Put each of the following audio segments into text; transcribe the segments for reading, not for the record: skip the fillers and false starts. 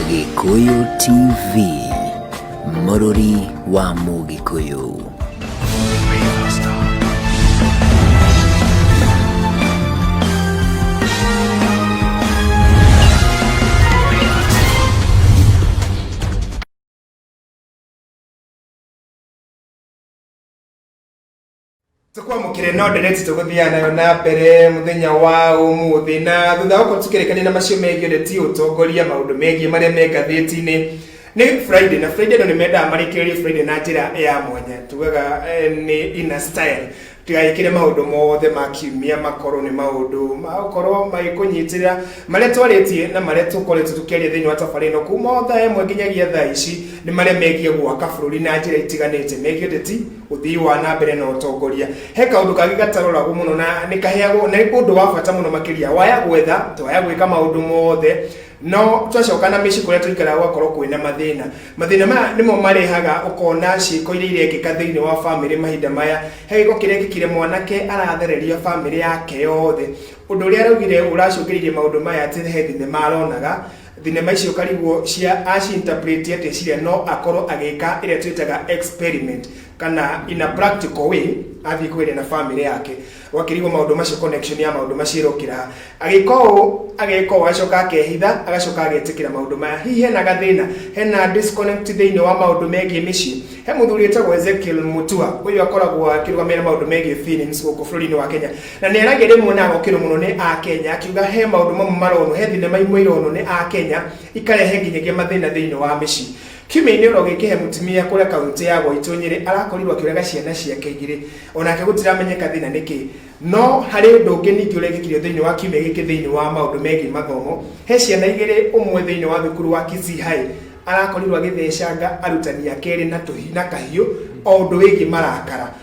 Gikuyu TV, Mũrũri wa Mũgĩkũyũ. Tukwa mukire no direct tuguthia nayo na mbere muthenya wa umuthi na thutha uko tukirekania na macio megie ndeti utongoria maundu megie maria megatheti-ini ni Friday na Friday no nimenda marikiri Friday na njira ya mwanya tugaga ni ina style tugaikire maundu mothe makiumia makoro ni maundu makoro maikunyitira maria twaritie na maria tukoretwo tukiaria thiini wa tabarino kuma thaa imwe nginyagia thaa ici ni maria megie gwaka bururi na njira itiganite megie ndeti uthii wa na mbere na utongoria he kaundu kagi gataroragwo muno na nikaheagwo na undu wa bata muno makiria waya gwetha twaya gwika maundu mothe no twacoka na mici kuria tuikara gwakorwo kwina mathina ma nimo marehaga ukona ciiko iria irekika thiini wa family mahinda maya he giko kirekikire mwanake arathereria family yake yothe undu uria araugire uracungiririe maundu maya ati he thinema aronaga thinema icio karigwo cia interpret ati ciria no akorwo agika iria twitaga experiment kana in a practical way athi kwire na family yake wakirigwo maundu macio connection ya maundu macirokira agiko acoka akehitha agacoka agetikira maundu maya hihi hena gathina hena disconnect thiini wa maundu megie mici he muthuri etagwo Ezekiel Mutua uyu akoragwo akirugamira maundu megie feelings guku bururi-ini wa Kenya na ni aragire muona agokiro muno ni a Kenya akiuga he maundu mamwe marono he thinema imwe irono ni a Kenya ikarehe nginyagia mathina thiini wa mici Kiumia-ini rogikihe mutimia kuria kaunti ya Gwaitũnyĩrĩ arakorirwo akĩũraga ciana ciake igĩrĩ onake gũtiramenyeka thina niki no hari ũndũ ũngĩ ningĩ ũrekirio thĩinĩ wa kiumia gĩkĩ thĩinĩ wa maũndũ megie mathomo he ciana igĩrĩ ũmwe thĩinĩ wa thukuru wa Kisii High arakorirwo agĩthecanga arutani ake erĩ na kahiũ o ũndũ wĩgiĩ marakara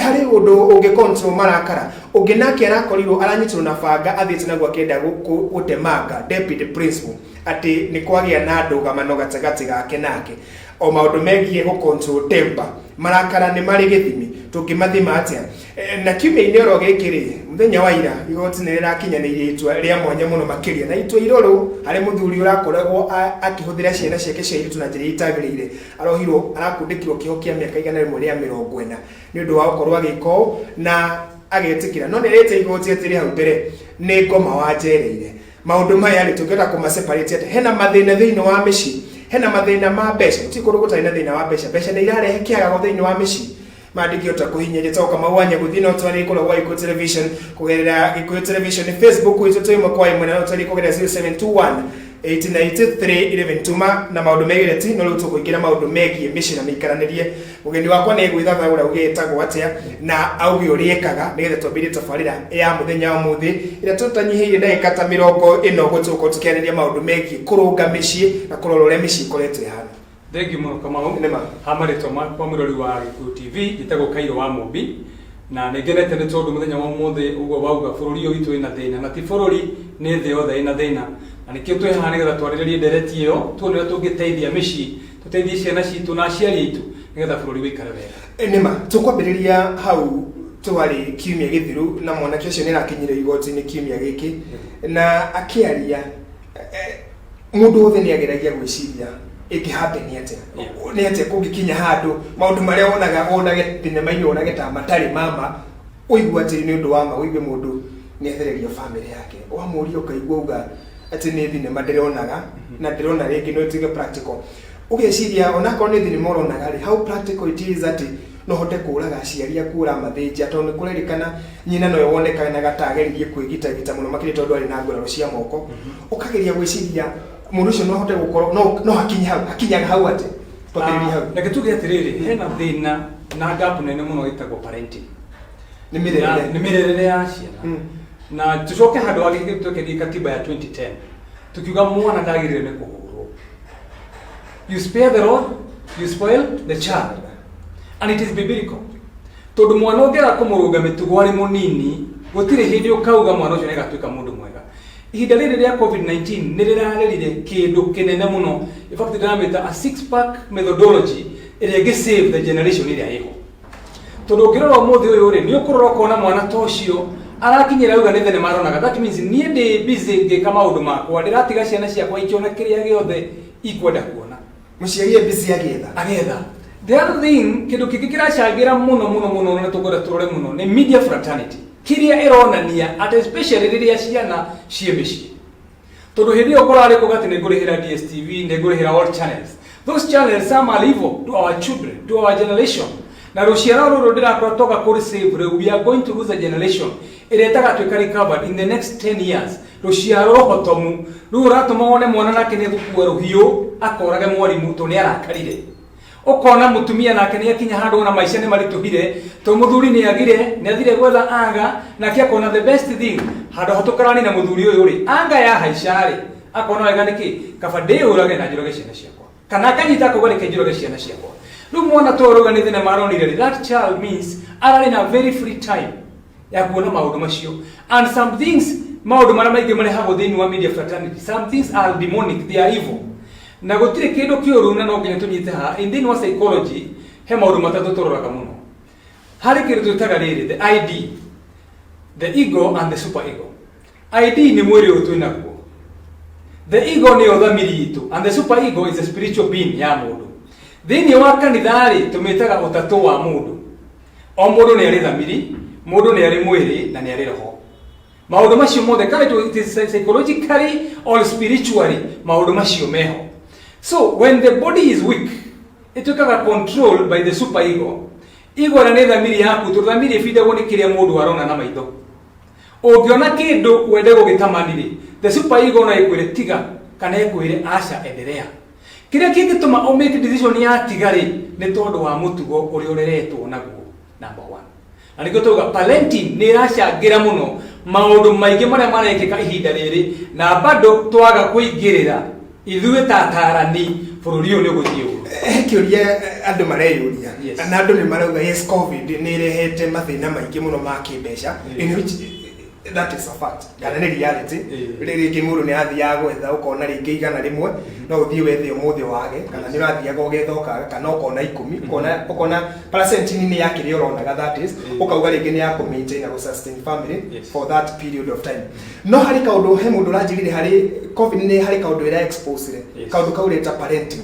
hari undu unge control marakara unge nake arakorirwo aranyitirwo na banga athiĩte naguo akĩenda gũtemanga deputy principal ati ni kwagia na ndũgamano gatagati gake nake o maundu megie go control temper marakara ni mari githimi tungimathima atia na kiumia-ini oro gĩkĩ muthenya wa ira igoti ni rirakinyanĩirie itua ria mwanya muno makiria na itua iroro hari muthuri urakoragwo akihuthira ciana ciake cia iritu na njĩra itagĩrĩire arohirwo arakundĩkirwo kĩho kĩa mĩaka 140 ni undu wa gũkorwo agĩko na agetikira no nĩ rĩte igoti atĩrĩ hau mbere nĩ ngoma wa njereire maundu maya ri tungĩhota kũmaseparate ati hena mathina thĩinĩ wa mĩci hena mathina ma mbeca ti kũrũ gũtarĩ na thĩna wa mbeca nĩ irarehe kĩagago thĩinĩ wa mĩci mandĩkĩhota kũhinyĩria toka mawanya gũthiĩ no twari kũrĩa gwa Gĩkũyũ television kũgerera Gĩkũyũ television Facebook witũ twĩ ĩmwe kwa ĩmwe na twari kũgerera 0721 893 tuma na maundu megie ti no rĩu tũkũingĩra maundu megie mĩci na mĩikaranĩrie mũgeni wakwa nĩ gwĩthathaũra ũgĩtagwo atĩa na auge ũrĩa ekaga nĩgetha twambĩrĩrie tabarĩra ya mũthenya wa mũthĩ ĩrĩa tũtanyihĩire ndagĩka ta 40 gũtũkorwo tũkĩarĩria maundu megie kũrũnga mĩciĩ na kũrora ũrĩa mĩciĩ ĩkoretwo ĩhana. Thank you muno Kamau. Hamarĩtwa makwa mũrori wa Gĩkũyũ TV njĩtagwo Kairũ wa Mũmbi na nĩngenete nĩ tondũ mũthenya wa ũmũthĩ ũguo wauga bũrũri ũyũ witũ wĩna thĩna na ti bũrũri nĩ thĩ yothe ĩna thĩna na nĩkĩo twĩ haha nĩgetha twarĩrĩrie ndereti ĩyo tuone ũrĩa tũngĩteithia mĩciĩ tũteithie ciana citũ na aciari aitũ nĩgetha bũrũri wĩikare wega. Nĩma tũkwambĩrĩria hau twarĩ kiumia gĩthiru na mwanake ũcio nĩ arakinyire igoti-inĩ kiumia gĩkĩ na akĩaria mũndũ wothe nĩ ageragia gwĩciria ĩkĩhapenia atĩa nĩ atĩa kũngĩkinya handũ maũndũ marĩa wonage thinema-inĩ wonage ta matarĩ mama ũigua atĩ nĩ ũndũ wa ma ũigue mũndũ nĩ athereria family yake wamũria ũkaigua uga atĩ nĩ thinema ndĩronaga na ndĩrona rĩngĩ no ĩtuĩke practical ũgeciria onakorwo nĩ thinema ũronaga rĩ how practical it is atĩ no hote kũraga aciari aku ũramathĩnja tondũ nĩ kũrerĩkana nyina noyo wonekanaga tageririe kwĩgitagita mũno makĩria tondũ arĩ na ngũraro cia moko ũkageria gwĩciria mũndũ ũcio no hote gũkorwo no hakinyaga hau atĩ twambĩrĩrie hau reke tuge atĩrĩrĩ hena thĩna na gap nene mũno ĩtagwo parenting nĩ mĩrerere ya ciana na tucoke handũ hagĩ tũkĩthii katiba ya 2010 tukiuga mwana ndagĩrĩire nĩ kũhũrwo you spare the rod you spoil the child and it is biblical tondũ mwana ũngĩaga kũmũrũnga mĩtugo arĩ mũnini gũtirĩ hĩndĩ ũkauga mwana ũcio nĩ agatuĩka mũndũ mwega ihinda rĩrĩ rĩa COVID-19 nĩ rĩrarerire kĩndũ kĩnene mũno in fact ndĩramĩta a 6-pack methodology ĩrĩa ĩngĩ-save the generation ĩrĩa ĩho tondũ ũngĩrora ũmũthĩ ũyũ rĩ nĩ ũkũrora ũkona mwana ta ũcio arakinyira uga ne thene maronaga that means nie ndi busy ngeka maundu makwa ndiratiga ciana ciakwa ikiona kiria giothe ikwenda kuona muciari busy agetha. The other thing kindu kiki kiracangira muno na tugora turore muno ni media fraternity kiria ironania at especially riria ciana cie micii tondu hindi yo korari kugati ni ngurihira DSTV ni ngurihira all channels. Those channels some are evil to our children, to our generation. Na ruciara ruru ndirakora toka kuri save, we are going to lose a generation iretaga twika recovered in the next 10 years. Ruciara hotomu ru ratuma one mwana nake ni gukua ruhiu akorage mwarimu to ni arakarire ukona mutumia nake ni akinya handu na maisha ni marituhire to muthuri ni agire ni athire gwetha anga na kia kona the best thing handu hotukarani na muthuri uyu ri anga ya haicari akona wega niki kaba ndi urage na njurage ciana ciakwa kana kanyita ko gari kenjurage ciana ciakwa ru mwana to ruga ni thina maronire that child means arari na very free time ya kuona maundu macio and some things maundu mara maige mari hago thini wa media fraternity some things are demonic, they are evil. Na gutire kindu kiuru na no nginya tunyite ha in thini wa psychology he maundu matatu turoraga muno hari kindu twitaga riri the ID, the ego and the super ego. ID ni mwiri utu inakuo, the ego ni othamiri itu and the super ego is a spiritual being ya mundu. Thini wa kanithari tumitaga utatu wa mundu. O mundu ni ari thamiri, mundu ni ari mwiri na ni ari roho. Maundu macio mothe kana it is psychologically or spiritually maundu macio meho. So when the body is weak, it is controlled by the super ego. Ego na thamiri yaku to thamiri ifide woni kiria mundu arona na maitho. Ungiona kindu wende gugitamaniri, the super ego na ikwire tiga kana ikwire aca endelea. Kiria kingituma o make decision ya tigari ni tondu wa mutugo uri ureretwo naguo number 1. Na niko tuga parenting ni racangira muno maundu maingi maria marekika ihinda riri na bado twaga kuingirira ithuĩ tatarani bururi uyu ni guthii kiuria andu mareyuria na andu ni marauga yes covid ni rehete mathina maingi muno ma kimbeca in which that is a fact kana ni reality riri mundu ni athia gwetha ukona ringi igana rimwe no uthii wethe umuthi wage kana ni rathia gogethoka kana ukona 10 ukona percent ni ya kiri uronaga that is ukauga ringi ni ya ku maintain na sustain family for that period of time no hari kaundu he mundu ranjirire hari covid ni hari kaundu ira expose kaundu kaureta parenting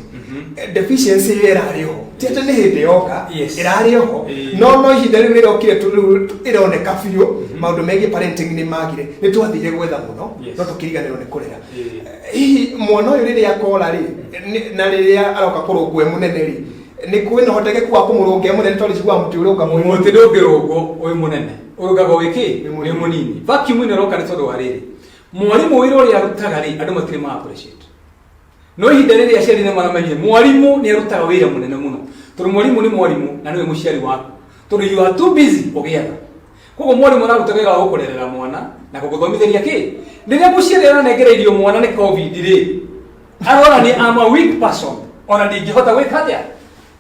deficiency irariho tete ni hindi yoka irariho no ihinda riu rirokire ironeka biu maundu megi parenting ni magire ni twathire gwetha muno no tukiriganirwo ni kurera hihi mwana uyu riria akora ri na riria aroka kurungwe munene ri ni kwina hotegeku wa kumurungia munene tori cigwa muti uri uka muti ndungirungwo uyu munene urugaga wiki ni munini vacuum ni roka ni tondu wa riri mwarimu wira uri arutaga ri andu matire ma appreciate no ihinda riria aciari ni maramenye mwarimu ni arutaga wira munene muno tondu mwarimu ni mwarimu na niwe muciari waku tondu you are too busy ugietha kogo mwarimu arutaga wira wa gukurerera mwana na kuguthomithiria ki riria muciari aranengereirio mwana ni covid ri arora ni am a weak person ona ndingihota gwika atia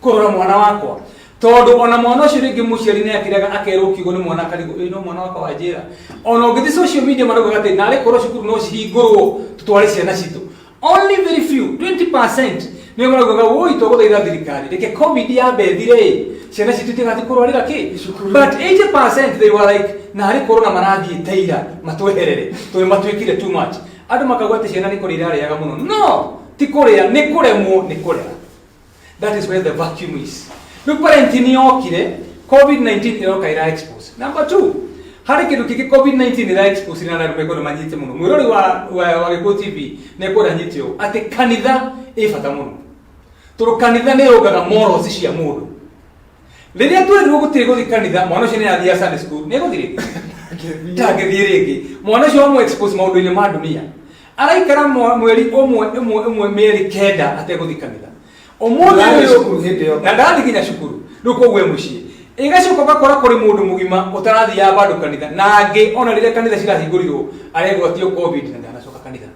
kurora mwana wakwa tondu ona mwana ucio ringi muciari ni akiraga akerwo kiugo ni mwana karigo ino mwana wakwa wanjira ona ungithi social media marauga ati nari korwo cukuru no cihingurwo tutware ciana citu only very few 20% ni marauga woi tuguthaitha thirikari reke covid yambethire ciana citu tigathi kurwarira ki but 80% they were like nari corona marathie teira matweherere twe matwikire too much andu makagwa ati ciana ni kurira riaga muno no ti kuria ni kuremwo ni kurera. That is where the vacuum is. Look, parenting yokire COVID-19 iroka ira expose. Number 2, hari kindu kiki COVID-19 ira expose na narume kono manyite muno. Mwirori wa Gikuyu TV ne ko ranyite yo ate kanitha ifata muno. Turu kanitha ne rogaga morals cia mundu. Riria twerirwo gutire guthi kanitha mwana ucio ni athia Sunday school ne guthire. Ndagethie ringi. Mwana ucio wa expose maundu-ini ma dunia. Araikara mweri umwe mieri kenda ate guthi kanitha. Omuthi cukuru hindi yo na ndathi kinya cukuru nuko gwe mucii igacoka bakora kuri mundu mugima utarathi ya bandu kanitha nangi ona riria kanitha cirahingũrirwo aregwatio covid na ndanacoka kanitha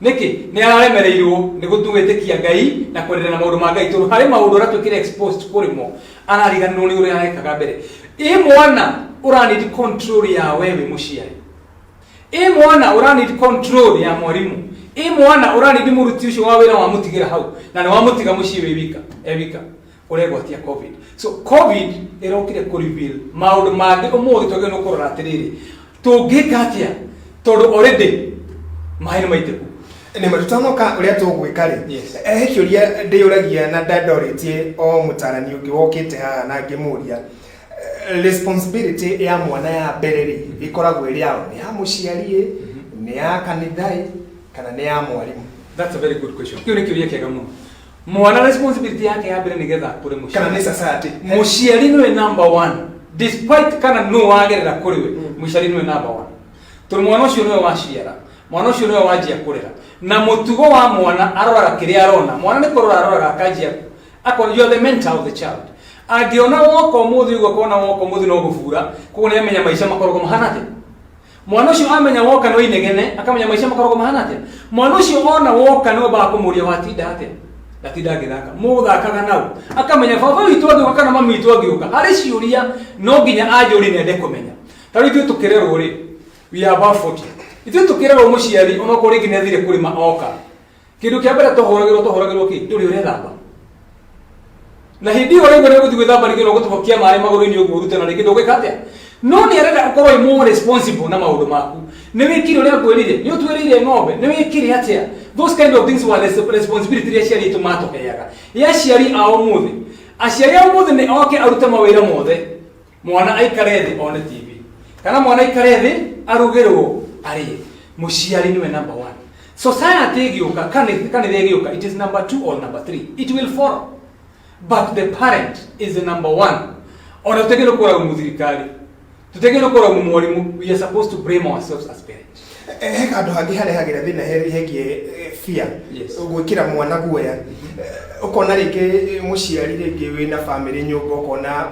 niki ni araremereirwo ni gutungitikia Ngai na kwerera na maundu ma Ngai tondu hari maundu ratwikire exposed kuri mo arariganirwo ni uria arekaga mbere mwana ura need control ya wewe muciari mwana ura need control ya mwarimu mwana urani ndi muruti ucio wa wira wa mutigira hau na ni wa mutiga mucii wibika ebika uregwatia covid. So covid irokire ku reveal maundu mangi umuthi twage no kurora atiriri tungika atia tondu already mahini maiteku ni matutanoka uria tugwika ri kiuria ndiyuragia na ndadoretie o mutarani ungi wokite haha na ngimuria responsibility ya mwana ya bereri ikoragwo iri yao ni ya muciari ni ya kanithai kana ni ya mwarimu. That's a very good question. Kiuria kiuria kiega muno. Mwana responsibility yake ya mbere nigetha kuri muciari kana ni society. Muciari niwe number 1 despite kana no wagerera kuri we muciari niwe number 1 turi mwana ucio niwe waciara mwana ucio niwe wajia kurera na mutugo wa mwana aroraga kiria arona mwana ni kurora aroraga akajia akwa you are the mentor of the child agiona woko muthi ugo kona woko muthi no gufura kuko ni amenya maisha makorogo mahana ate mwana ucio amenya woka no inegene akamenya maisha makorogo mahana ate mwana ucio ona woka no ba kumuria watinda ate ndatinda ngithaka muthakaga nau akamenya baba witu agioka kana mami witu agioka hari ciuria no nginya anjuri nende kumenya tari tu tukirerwo ri we are about 40 ithu tukirerwo muciari ono kuri nginya thire kuri maoka kindu kia mbere tohoragirwo ki nduri ure thamba na hindi ore ngore guthi gwithamba rigiro gutubokia maai maguru-ini uguo rute na ringi ndugwika atia no ni arenda ukorwo i more responsible na maundu maku ni wikire uria kwirire ni utwirire ng'ombe ni wikire atia those kind of things were responsibility ya ciari tomato heaga ya ciari ao muthi aciari ao muthi ni oke arute mawira mothe mwana aikare thi one TV kana mwana aikare thi arugirwo ari muciari niwe number 1 society igioka kana igioka it is number 2 or number 3 it will follow but the parent is the number 1 ona tutegero kora muthirikari tutegero kora mwalimu we are supposed to blame ourselves as parents andu hangi harehagira thina hegie fear gwikira mwana guoya ukona ringi muciari ringi wina family nyumba ukona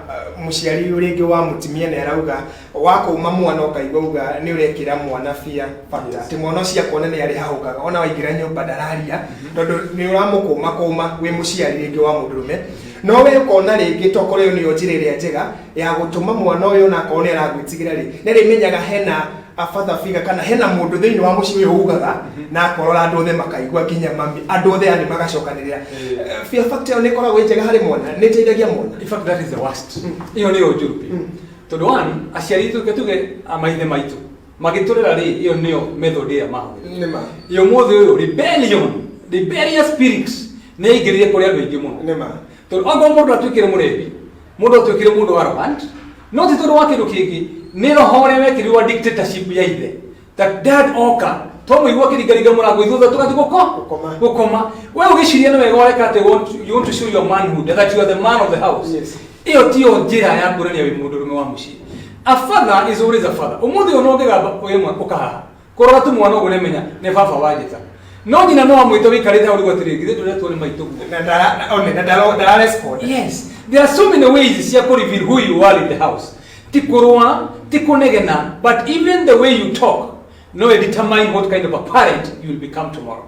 muciari ringi wa mutimia ne arauga wakuma mwana ukaigwa uga ni urekira mwana fear factor ati mwana ucio akona ni ari haugaga ona waingira nyumba dararia tondu ni uramukuma kuma wi muciari ringi wa mundurume no we ukona ringi tokoreo ni ojirire njega ya gutuma mwana uyu na akona aragwitigira ri ni rimenyaga hena a father figure kana hena mundu thiini wa muci uyu ugaga na korora andu othe makaigwa nginya mami andu othe ani magacokanirira fear factor ni koragwo njega hari mwana ni teithagia mwana. In fact that is the worst iyo ni ojurupi tondu one aciari tuge amaithe maitu magiturira ri iyo niyo method ya mahu nima iyo muthe uyu rebellious spirits ni ingirire kuri andu aingi muno nima tondu ongo mundu atwikire murebi mundu atwikire mundu arrogant no ti tondu wa kindu kingi ni roho ria wekiriwa dictatorship ya ithe that dad oka tomo igwa kirigariga murango ithutha tugathi gukoma we ugiciria ni wega ureka ati you want to show your manhood that you are the man of the house yes iyo tio njira ya kurania wi mundu rume wa muci a father is always a father umuthi ono ngegamba uyemwe ukaha korora tu mwana ugu nemenya ne baba wajita no nyina no amwito wikarite uri gwatirigi thitu retu ni maitugu na dala respond. Yes, there are so many ways cia ku reveal who you are in the house tikurwa tikunegena but even the way you talk no it determine what kind of a parent you will become tomorrow.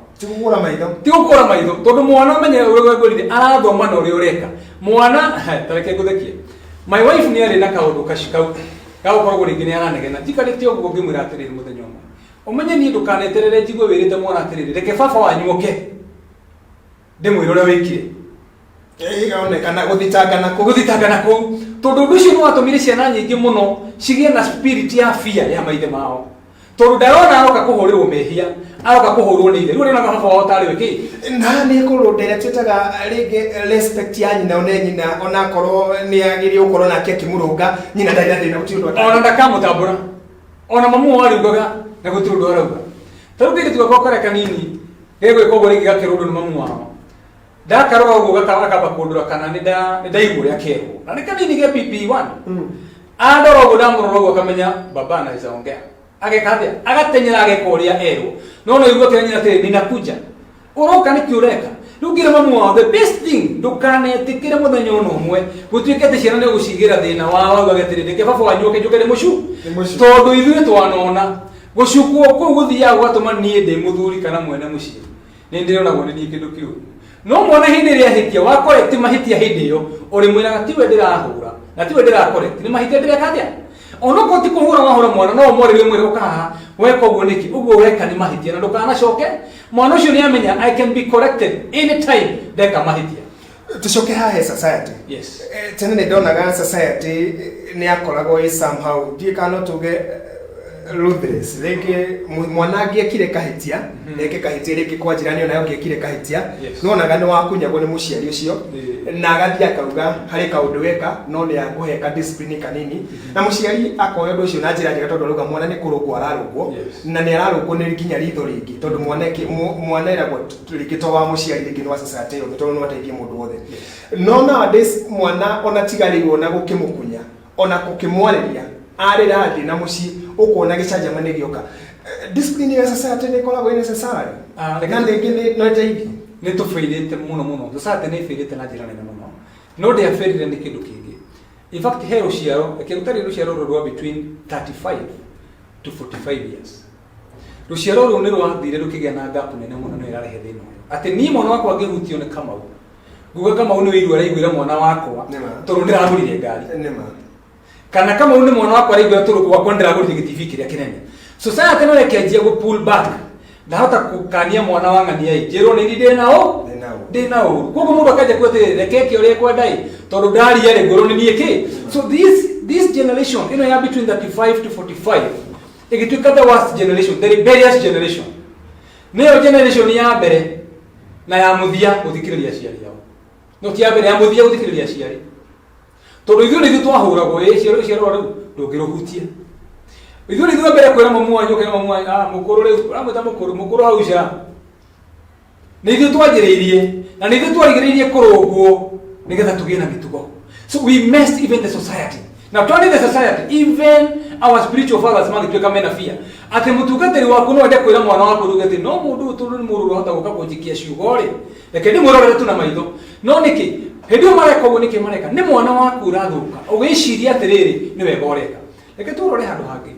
Tigukura maitho tondu mwana menye urigwirire arathoma na uri ureka mwana tareke guthekie my wife ni ari na kaundu kashikau gakorwo ringi ni aranegena tikarite oguo ngimwira atiriri muthenya umwe umenye ni ndukaneterere njigwe wirite mwana atiriri reke baba wanyuke ndimwire uria wikire kana guthitanga na ku tondu ndu cio no atumire ciana nyingi muno cigie na spirit ya fear ya maithe mao tondu ndarona aroka kuhurirwo mehia aroka kuhurwo ni ithe riu rena baba wao tari wiki na ni kurundere twitaga ringi respect ya nyina one nyina ona korwo ni agiri ukorwo nake akimurunga nyina ndari na thina gutiundu ona ndakamutambura ona mamu wari ugaga na gutiundu arauga taru kiri tugakora kanini gego ikogo ringi gakirundo ni mamu wao ndakarora uguo akaba kundura kana ni ndaigure akeho na ni kanini ge PP1 andora uguo ndamurora uguo akamenya baba anaweza ongea agekathia agatenyera agekoria ero no igua kiranyira tiri ninakuja uroka ni kiureka rugira mamu wao the best thing ndukanetikire muthenya ono umwe gutwikete ciana ni gucigira thina wao agatiri ndike baba wanyuke njukere mucu tondu ithuĩ twanona gucukwo kuu guthiaga gwatuma nie ndi muthuri kana mwene muciĩ ni ndironagwo ni kindu kiu no mwana hindi ria hitia wakore ti mahitia hindi iyo uri mwiraga tiwe ndirahura na tiwe ndirakore ni mahitia ndirekatia onoko ti kuhura wahura mwana no mwore mwire ukaha weko uguo niki uguo ureka ni mahitia na ndukana coke mwana ucio ni amenya I can be corrected anytime ndeka mahitia tucoke hahe society. Yes. Tene nä ndonaga society nä akoragwo ä somehow ndiä kana tuge ruthless rĩngĩ mwana angĩekire kahĩtia rĩngĩ kahĩtia rĩngĩ kwa njĩra nĩ onayo angĩekire kahĩtia nonaga nĩ wakunyagwo nĩ mũciari ũcio na agathiĩ akauga harĩ kaũndũ weka no nĩ akũhe ka discipline kanini na mũciari akoya ũndũ ũcio na njĩra njega tondũ arauga mwana nĩ kũrũngwo ararũngwo na nĩ ararũngwo nĩ nginya ritho rĩngĩ tondũ mwana eragwo rĩngĩ to wa mũciari rĩngĩ nĩ wa society yothe tondũ no ateithie mũndũ wothe no nowadays mwana ona tigarĩirwo na gũkĩmũkunya ona gũkĩmwarĩria arĩ rathi na mũciĩ ukona gĩcanjama nĩ gĩoka discipline ya society nĩ ĩkoragwo necessary na rĩngĩ no ĩteithie nĩ tũbĩrĩte mũno society nĩ ĩbĩrĩte na njĩra nene mũno no ndĩabĩrĩre nĩ kĩndũ kĩngĩ in fact he rũciaro gũtarĩ rũciaro rwa between 35 to 45 years rũciaro rũu nĩ rwathire rũkĩgĩa na gap nene mũno nĩ ĩrarehe thĩna ũyũ atĩ niĩ mwana wakwa angĩhutio nĩ Kamau nguga Kamau nĩ wĩiru araiguĩra mwana wakwa tondũ ndĩragũrire ngari kana kama une mwana wako araigua turu kwa kwendera gũthiĩ gĩtibi kĩrĩa kĩnene society no rekenjia go pull back ndahota kukania mwana wang'ania njĩrwo nĩ ndĩ na ũru koguo mũndũ akaja kwete rekeke ũrĩa kwendai tondũ ndari yarĩ ngũrũ nĩ niĩ kĩ so this generation ĩno ya between 35 to 45 ĩgĩtuĩka the worst generation the rebellious generation nĩyo generation ya mbere na ya mũthia gũthikĩrĩria aciari ao no ti ya mbere ya mũthia gũthikĩrĩria aciari tondũ ithuĩ nĩ twahũragwo ciaro rĩu ndũngĩrũhutia ithuĩ nĩ mbere kwĩra mamu wanyu kana mamu mũkũrũ rĩu ũramwĩta mũkũrũ hau ca nĩ ithuĩ twanjĩrĩirie na nĩ ithuĩ twarigĩrĩirie kũrũngwo nĩgetha tũgĩe na mĩtugo so we messed even the society now turning the society even our spiritual fathers magĩtuĩka mena fear atĩ mũtungatĩri waku no ende kwĩra mwana waku rũgĩ atĩ no mũndũ ũtũrũ nĩ mũrũ ũhota gũka kũnjikia ciugo rĩ reke ndĩmũrorere tu na maitho no nĩkĩ hĩndĩ ĩyo mareka ũguo nĩkĩ mareka nĩ mwana waku ũrathũka ũgĩciria atĩrĩrĩ nĩ wega ũreka reke tũrore handũ hangĩ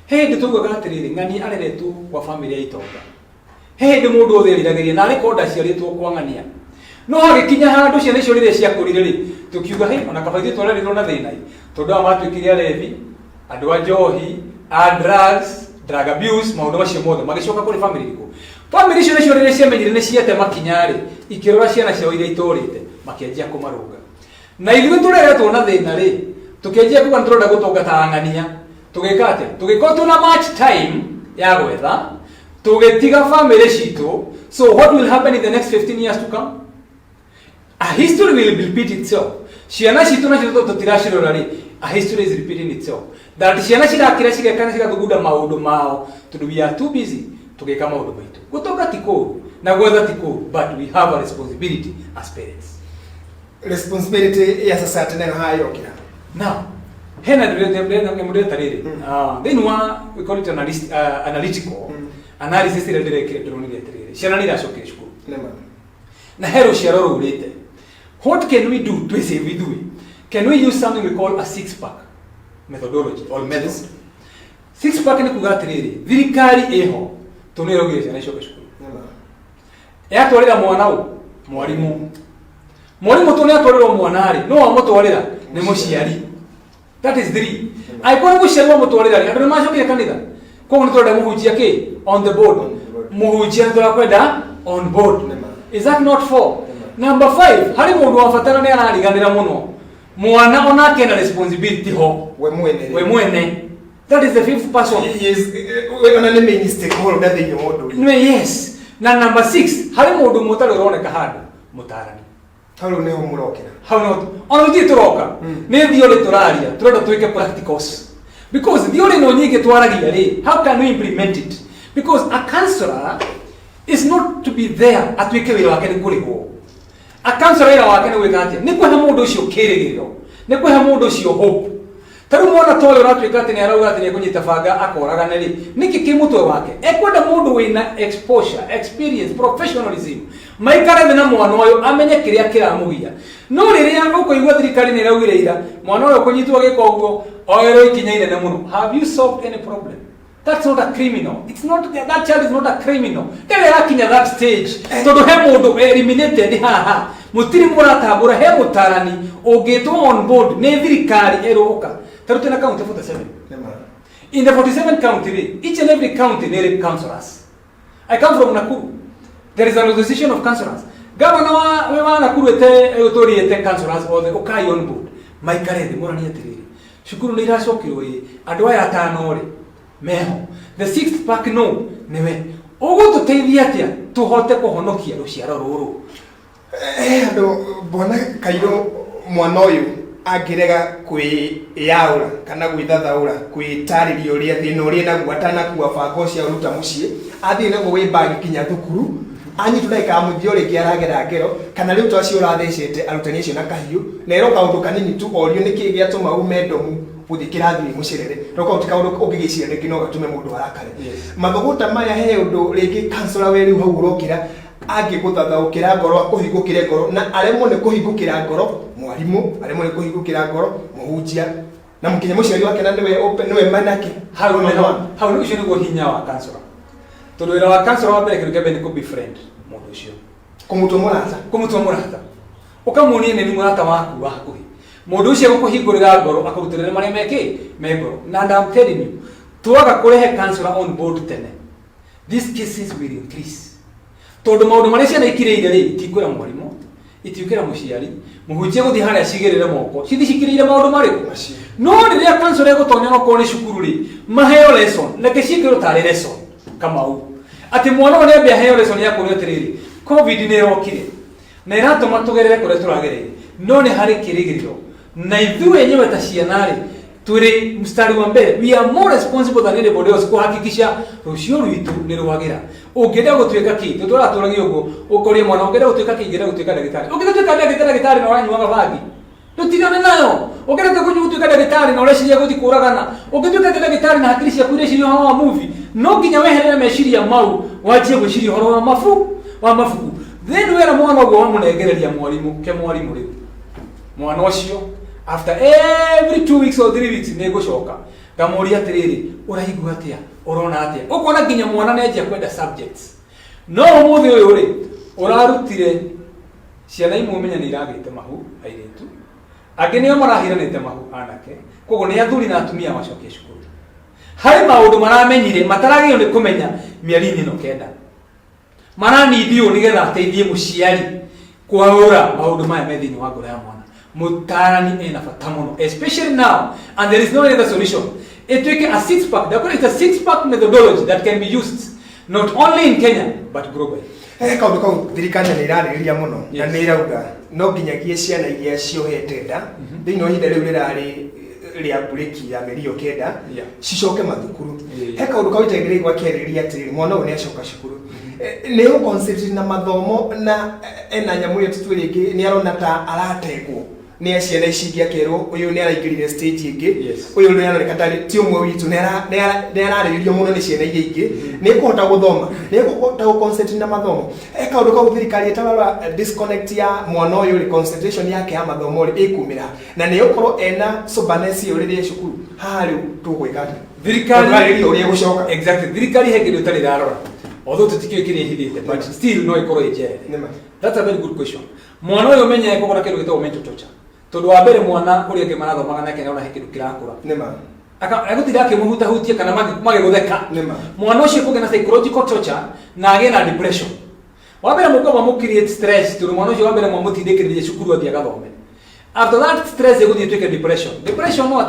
he hĩndĩ tũugaga atĩrĩrĩ ng'ani areretwo kwa famĩlĩ ya itonga he hĩndĩ mũndũ othe eriragĩria na arĩ konda ciarĩtwo kwa ng'ania no hagĩkinya handũ ciana icio rĩrĩa ciakũrire rĩ tũkiuga he ona kaba ithuĩ tũrerirwo na thĩna tondũ aya matuĩkire arevi andũ a njohi a drugs drug abuse maũndũ macio mothe magĩcoka kũrĩ famĩlĩ irĩkũ famĩlĩ icio nĩcio rĩrĩa ciamenyire nĩ ciete makinya rĩ ikĩrora ciana ciao iria itũrĩte makĩanjia kũmarũnga na ithuĩ tũreretwo na thĩna rĩ tũkĩanjia kuga nĩ tũrenda gũtungata ang'ania tũgĩka atĩa tũgĩkorwo twĩna much time ya gwetha tũgĩtiga famĩlĩ citũ so what will happen in the next 15 years to come a history will repeat itself ciana citũ nacio tũtiracirora rĩ a history is repeating itself that ciana cirakĩra cigekana cigathugunda maũndũ mao tondũ we are too busy tũgĩka maũndũ maitũ gũtonga ti kũũru na gwetha ti kũũru but we have a responsibility as parents responsibility ya society nayo hayokira now hena ndĩrenda tarĩrĩ thĩinĩ wa we call it analytical analysis ĩrĩa ndĩrekire ndĩronire atĩrĩrĩ ciana nĩ iracokire cukuru na he rũciaro rũrĩte what can we do to save ithuĩ can we use something we call a six-pack methodology or method six-pack nĩ kuga atĩrĩrĩ thirikari ĩho tũnĩrogire ciana icoke cukuru yatwarĩra mwana ũũ mwarimũ tũnĩatwarĩrwo mwana rĩ no wamũtwarĩra nĩ mũciari that is 3 aĩkorwo nĩ mũciari wamũtwarĩra rĩ andũ nĩ macokire kanitha koguo nĩ tũrenda mũhunjia kĩ on the board mũhunjia nĩ tũrakwenda on board is that not 4 number 5 harĩ mũndũ wabatara nĩ arariganĩra mũno mwana onake na responsibility ho we mwene that is the 5th person ona nĩ main stakeholder thĩinĩ wa ũndũ no yes na number 6 harĩ mũndũ mũtarĩ ũroneka handũ mũtarani hau nĩ ho mũrokĩra hau no ona gũtirĩ tũroka nĩ thiorĩ tũraria tũrenda twĩke practicals because thiorĩ no nyingĩ twaragia rĩ how can we implement it because a counselor is not to be there atuĩke wĩra wake nĩ kũrĩhwo a counselor wĩra wake nĩ gwĩka atĩa nĩ kũhe mũndũ ũcio kĩĩrĩgĩrĩro nĩ kũhe mũndũ ũcio hope tarĩu mwana ta ũyũ ũratuĩka atĩ nĩ arauga atĩ nĩ ekũnyita banga akoragane rĩ nĩkĩ kĩ mũtwe wake ekwenda mũndũ wĩna exposure experience professionalism maikare thĩ na mwana ũyũ amenye kĩrĩa kĩramũgia no rĩrĩa ũkũigua thirikari nĩ ĩraugire ira mwana ũyũ kũnyitwo gĩko ũguo oerwo ikinya inene mũno have you solved any problem that's not a criminal it's not that child is not a criminal ndĩrĩ arakinya that stage tondũ he mũndũ eliminated haha mũtiri mũratambũra he mũtarani ũngĩtwo on board nĩ thirikari ĩroka tarĩu tena county 47 in the 47 county each and every county nĩ counselors I come from Nakuru there is an association of counselors Gavana wa Nakuru authority councillors othe ukai on board maikare thi morani atiriri cukuru ni iracokirwo andu aya atano ri meho the sixth pack no niwe ugututeithia atia tuhote kuhonokia ruciaro ruru andu bona kairo mwana uyu angirega kwiyaura kana gwithathaura kwitariria uria thina uria naguo atanakuwa bango cia uruta mucii athie naguo wi bagi kinya thukuru anyi tunaika muthio ri kiaragera ngero kana riu twaci urathecete arutani acio na kahiu na ero kaundu kanini tu orio niki giatuma ume ndomu uthikira thiri mucerere roka utika undu ungigicira riki no gatume mundu arakare mathuguta maya he undu ringi kansula we riu hau urokira angiguthathaukira ngoro akuhingukire ngoro na aremwo ni kuhingukira ngoro mwarimu aremwo ni kuhingukira ngoro muhunjia na mukinya muciari wake na niwe open niwe manake hau ni ucio niguo hinya wa kansula tondu wira wa kansula wa mbere kindu kia mbere ni ku befriend mundu ucio kumutua murata ukamuonia ni murata waku wa hakuhi mundu ucio gukuhingurira ngoro akarutirira maria me ngoro na I'm telling you tuaga kurehe kansula on board tene these cases will increase tondu maundu maria ciana ikireire ri itikwira mwarimu itiukira muciari muhunjie guthi haria cigirire moko cithi cikireire maundu mariku no riria kansula gutonya no kone cukuru ri maheo lesson leke cikiro tari lesson kama u ati mwana wone ambia heo lesson ya kuria tiriri covid ni rokire na iratuma tugerere kuria turagerere no ni hari kirigiriro na ithu enyewe ta ciana ri turi mstari wa mbere we are more responsible than anybody else kuhakikisha rucio rwitu ni rwagira ungenda gutuika ki tuturaturagi ugo ukorie mwana ungenda gutuika ki ungenda gutuika dagitari ungenda gutuika dagitari na wanyuaga bagi tutigane nayo ungenda gutuika dagitari na ureciria guthi kuragana ungenda dagitari na hakiri cia kureciria hawa movie no nginya weherere meciria mau wajie gwiciria horo wa mafuku then wera mwana ugo wamunegereria mwarimu ke mwarimu ri mwana ucio after every 2 weeks or 3 weeks nego shoka gamuria atiriri urahigua atia urona atia ukona nginya mwana neje kwenda subjects no umuthi uyu ri urarutire ciana imwe menya ni iragite mahu airetu angi nio marahiranite mahu anake kogo ni athuri na atumia macokie cukuru hari maundu maramenyire mataragio ni kumenya miarini no kenda maranidio nigetha ateithie muciari kwaura maundu maya methini wa ngoro ya mwana mutarani ena bata muno especially now and there is no other solution it take a six pack it's a six pack methodology that can be used not only in Kenya but globally kaundu kau thirikari ni irarĩrĩria muno na ni irauga no nginyagie ciana iria ciohete nda thĩinĩ wa ihinda rĩu rĩa bureki ya mĩeri kenda cicoke mathukuru he kaundu kau itagĩrĩire gwakĩarĩrĩria atĩrĩrĩ mwana ũyũ nĩ acoka cukuru nĩ ũconcentrate na mathomo na ena nyamũ iria tũtue rĩngĩ nĩ arona ta arategwo ni ciana ici ngiakerwo uyu ni araingirire stage ingi uyu ni aroneka tari ti umwe witu ni ararĩrĩrio muno ni ciana iria ingi ni kuhota guthoma ni kuhota guconcentrate na mathomo kaundu kau thirikari ĩtarora disconnect ya mwana uyu ri concentration yake ya mathomo ri ikumira na ni ukorwo ena soberness yo rĩrĩa cukuru haha rĩu tũgwĩka thirikari uria gucoka exactly thirikari he kĩndũ tarĩ rarora although tutikio kire hithite but still no ikorwo ijere that's a very good question mwana uyu menye kugora kindu gitagwo mental torture tondu wa mbere mwana kuria ke marathomaga nake naona he kindu kirakura nima agutira ke muhuta hutie kana magigutheka mwana ucio kugena psychological torture na agena na depression wa mbere mukaba mu create stress tondu mwana ucio wa mbere mwamutindikiririe cukuru athia gathome after that stress eguthie twike depression no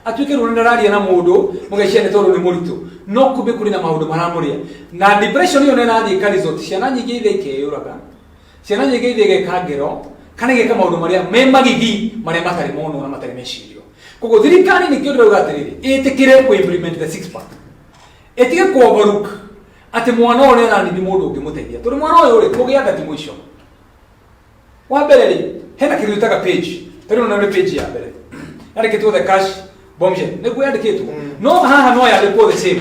atuike runararia na mundu mugeciane tondu ni muritu no kumbe kuri na maundu maramuria na depression iyo nena athie ka result ciana nyingi itheke yuraga ciana nyingi itheke kangero kana geka maundu maria me magigi maria matari mono na matari mecirio kogo thirikari ni kĩndũ rauga atĩrĩrĩ ĩtĩkĩre ku implement the six pack ĩtige ku overlook ati mwana ũyũ nĩ ni mũndũ ũngĩmũteithia tondũ mwana ũyũ rĩ kũgĩa ndati mũico wa mbere rĩ hena kĩndũ gĩtaga page tondũ na page ya mbere yandĩkĩtwo the cash bombshell nĩguo yandĩkĩtwo no haha no yandĩkwo the same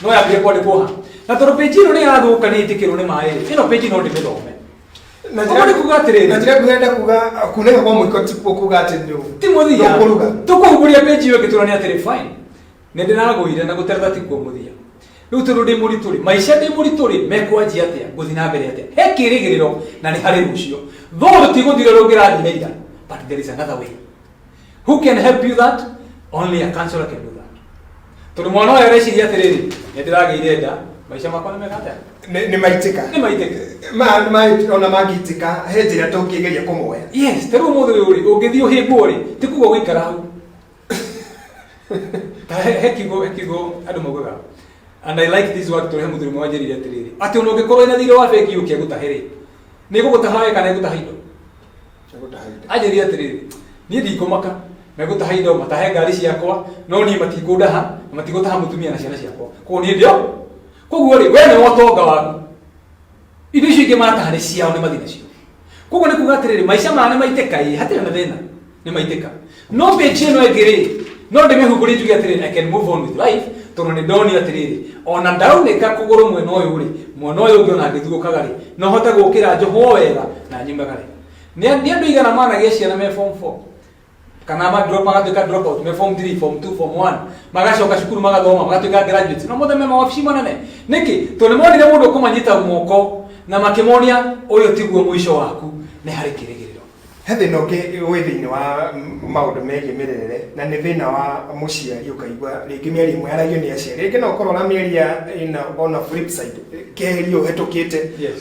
no yandĩkwo ha na tondũ page ĩno nĩ yathũka nĩ ĩtĩkĩrwo nĩ maĩ ĩno page no ndĩmĩthome na njira kugatiriri na njira kuenda kuneka kwa mwiko tipo kugatiriri timothia tukuhuburia page yo kiturania atiri fine nende naguire na guterera tiko muthia riu turundi murituri maisha ndi murituri mekwaji atia guthi na mbere atia he kirigiriro na ni hari rucio though tiguthire rugirathi leida but there is another way who can help you that only a counselor can do that tondu mwana wa reciria atiriri ndiragire nda maisha makwa nimekata ni maitika ona magitika he njira tungigeria kumuoya. Yes, teru muthe uri ungithio himbo ri tikugo gwikara hau ta hekigo andu maugaga. And I like this word to he muthe mwanjiri atiriri ati ono ngikorwo ina thiro wa feki ukia gutahiri ni gugutahawe kana gutahindo ajiri atiriri ni ndikomaka na gutahindo matahe ngari ciakwa no ni matikudaha matigutaha mutumia na ciana ciakwa ko ni ndio koguo ri we ni wotonga waku indo icio ingĩ mataha nĩ ciao nĩ mathina cio koguo nĩ kuga atĩrĩrĩ maica maya nĩ maitĩka ĩ hatirĩ na thĩna nĩ maitĩka no page ĩno ĩngĩ-rĩ no ndĩmĩhumbũrie njuge atĩrĩrĩ I can move on with life tondũ nĩ ndonio atĩrĩrĩ ona ndaunĩka kũgũrũ mwena ũyũ-rĩ mwena ũyũ ũngĩ ona ngĩthiũkaga-rĩ no hote gũkĩra njohwo wega na nyumaga-rĩ nĩ andũ igana managia ciana me form 4 kana magatuĩka drop out me form 3 form 2 form 1 magacoka cukuru magathoma magatuĩka graduates no mothe me mawabici manene nĩkĩ tondũ nĩmonire mũndũ ũkũmanyita moko na makĩmonia ũyũ tiguo mũico waku nĩ harĩ kĩrĩgĩrĩro. He thĩna ũngĩ wĩ thĩinĩ wa maũndũ megiĩ mĩrerere na nĩ thĩna wa mũciari ũkaigua rĩngĩ mĩario ĩmwe yaragio nĩ aciari rĩngĩ no ũkorwo na mĩaria ĩna ona flip side keherio ũhetũkĩte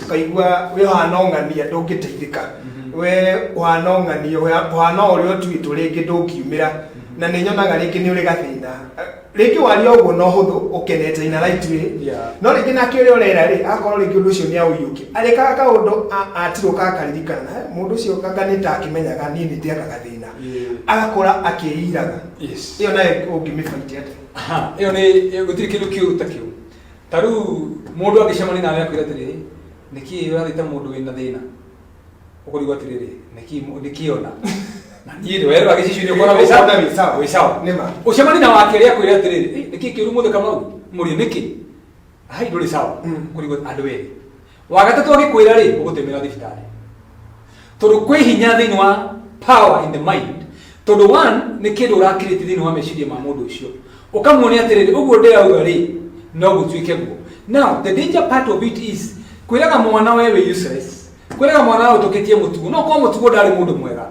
ũkaigua wĩ hana ũng'ania ndũngĩteithĩka we hana ũng'ania hana ũrĩa ũtuĩtwo rĩngĩ ndũngiumĩra na nĩ nyonaga rĩngĩ nĩ ũrĩ gathĩna rĩngĩ waria ũguo no hũthũ ũkenete ina right way no rĩngĩ nake ũrĩa ũrera-rĩ akorwo rĩngĩ ũndũ ũcio nĩ aũiyũkia arĩkaga kaũndũ atirũka akaririkana mũndũ ũcio kanga nĩ taakĩmenyaga niĩ nĩ ndĩaga gathĩna agakora akĩĩiraga ĩyo nayo ũngĩmĩbaiti atĩa? Ĩyo nĩ gũtirĩ kĩndũ kĩũru ta kĩu ta rĩu mũndũ angĩcemania nawe akwĩra atĩrĩrĩ nĩkĩ ũrathĩta mũndũ wĩna thĩna ũkũrigwo atĩrĩrĩ nĩkĩ ona na niĩ wewe agĩcicio nĩ ũkora wĩ sawa ũcemani na wake rĩa kwĩra atĩrĩrĩ nĩkĩ kĩũru mũthĩ Kamau mũrio nĩkĩ hai ndũrĩ sawa kũrigwo andũ erĩ wagatatũ agĩkwĩra-rĩ ũgũtũmĩra thibitarĩ tondũ kwĩ hinya thĩinĩ wa power in the mind tondũ one nĩ kĩndũ ũrakirĩti thĩinĩ wa meciria ma mũndũ ũcio ũkamuonia atĩrĩrĩ ũguo ndĩrauga-rĩ no gũtuĩke guo. Now the danger part of it is kwĩraga mwana we wĩ useless kwĩraga mwana we ũtũkĩtie mũtugo no kwa mũtugo ndarĩ mũndũ mwega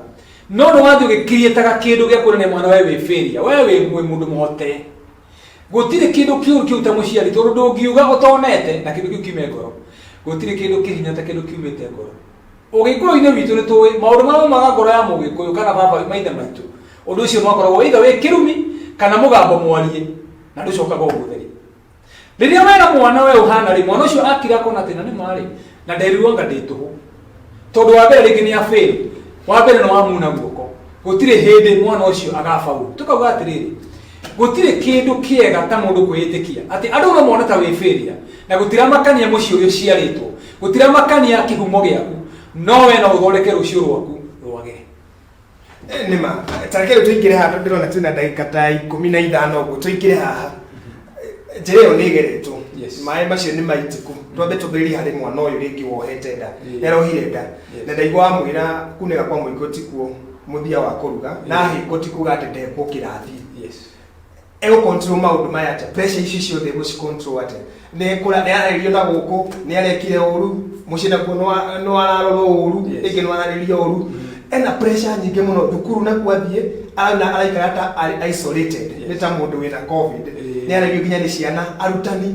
no nĩ wathiĩ ũgĩkiriĩtaga kĩndũ gĩa kuonania mwana we wĩ failure we wĩ mũndũ mũhote gũtirĩ kĩndũ kĩũru kĩu ta mũciari tondũ ndũngiuga ũtonete na kĩndũ kĩu kiume ngoro gũtirĩ kĩndũ kĩhinya ta kĩndũ kiumĩte ngoro ũgĩkũyũ-inĩ witũ nĩ tũĩ maũndũ marĩa maumaga ngoro ya mũgĩkũyũ kana baba maithe maitũ ũndũ ũcio makoragwo either wĩ kĩrumi kana mũgambo mwarie na ndũcokaga ũgũtheri rĩrĩa wĩra mwana we ũhana-rĩ mwana ũcio akira akona atĩ na nĩ marĩ na nderirwo ndĩ tũhũ tondũ wa mbere rĩngĩ nĩ afail wa mbere nĩ wamuna guoko gũtirĩ hĩndĩ mwana ũcio agafaulu tũkauga atĩrĩrĩ gũtirĩ kĩndũ kĩega ta mũndũ kwĩĩtĩkia atĩ andũ no mone ta wĩ failure na gũtiramakania mũciĩ ũrĩa ũciarĩtwo gũtiramakania kĩhumo gĩaku no we no ũthondeke rũciũ rwaku rwagĩre. Nĩma tareke rĩu tũingĩre haha tondũ ndĩrona twĩna ndagĩka ta 15 ũguo tũingĩre haha njĩra ĩyo nĩ ĩgeretwo maĩ macio nĩ maitĩku twambe tũthĩri harĩ mwana ũyũ rĩngĩ wohete nda nĩarohire nda na ndaigua wamwĩra kunĩga kwa mũiko tikuo mũthia wa kũruga na hĩko tikuga atĩ ndekwo kĩrathi control maũndũ maya atĩa pressure ici ciothe gũcicontrol atĩa nĩ ararĩrio na gũkũ nĩ arekire ũru mũciĩ nakuo nĩ ararorwo ũru rĩngĩ nĩ ararĩrio ũru ena pressure nyingĩ mũno thukuru nakuo athiĩ araikara ta isolated nĩ ta mũndũ wĩna covid nĩ ararĩrio nginya nĩ ciana arutani